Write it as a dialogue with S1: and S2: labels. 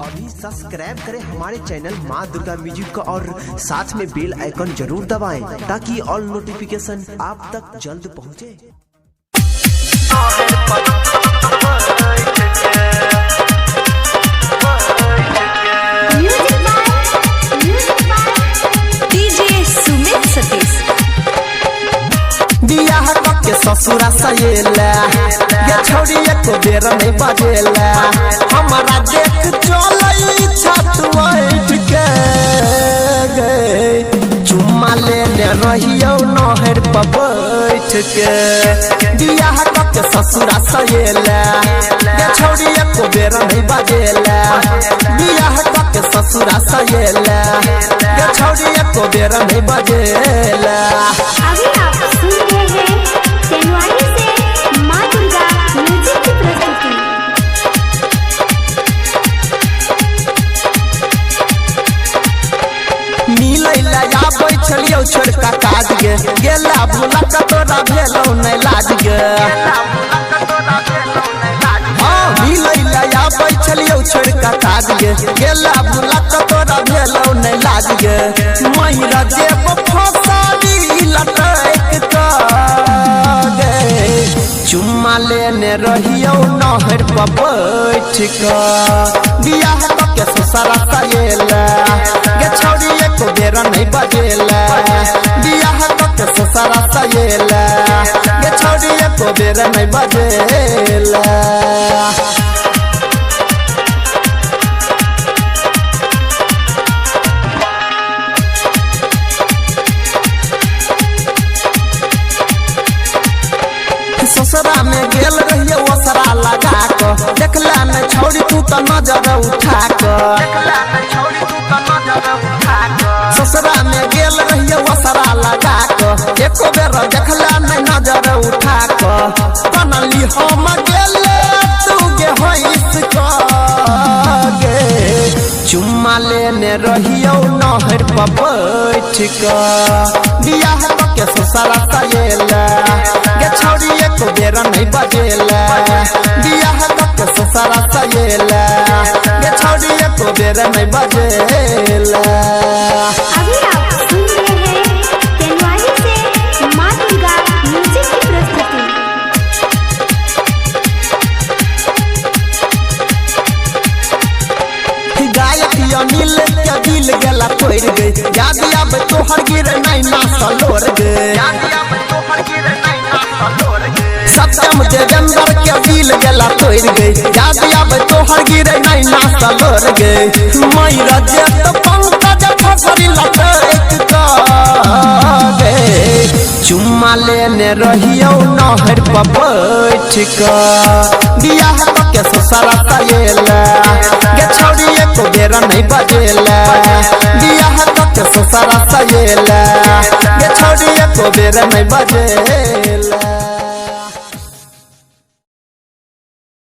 S1: अभी सब्सक्राइब करें हमारे चैनल माँ दुर्गा म्यूजिक को और साथ में बेल आइकन जरूर दबाएं ताकि ऑल नोटिफिकेशन आप तक जल्द पहुँचे।
S2: बियाह के ससुरा सहेला ये छोड़ी एको बेर नहीं बजेला हमारा देख चलई छत बैठ के चुम्मा लेने रहियो नहर पर बैठ के। बियाह के ससुरा सहेला ये छोड़ी एको बेर नहीं बजेला बियाह के ससुरा सहेला ये छोड़ी एको बेर नहीं बजेला। चलियो छोड़का काज गे गेला भूला कतोरा भेलो नै लाज गे हां मिलैला या बैठलियो छोड़का काज गे गेला भूला कतोरा भेलो नै लाज गे महिरा जेब फसादी लटक गे चुम्मा लेने रहियो नहर पर बैठ के। बियाह के ससुरा सहेला गे छोड़ी एको बेर नहीं बजेला बियाह के ससुरा सहेला गे छोड़ी एको बेर नहीं बजेला। ससुरा में गेल रहिए ओसरा लगा के देखला न छोड़ी तू तो नजर उठा के ससुरा में गेल रहिए ओसरा लगा के एको बेर देखला न नजर उठा के बनली हम गेल तू गे होइस के चुम्मा लेने रहियो नहर पर बैठ के। बियाह के ससुरा सहेला गे छोड़ी एको बेर नहीं बजेला बियाह के ससुरा सहेला गे छोड़ी एको बेर नहीं बजेला।
S3: अभी आप सुन रहे हैं तेनवारी से माँ दुर्गा म्यूजिक की प्रस्तुति।
S2: गायक अनिल के दिल गेला तोड़ गई याद आब तोहर गिर नहीं नासा लोर गए सत्यम देवेंद्र के दिल गेला तोड़ गई याद आब तोहर गिर नहीं नासा लोर गए मैरा जेत पंकज फसरी लटक के चुम्मा लेने रहियो नहर पर बैठ के। बियाह के ससुरा सहेला गे छोड़ी एको बेर नहीं बजेला बियाह के ससुरा सहेला गे छोड़ी एको बेर नहीं बजेला।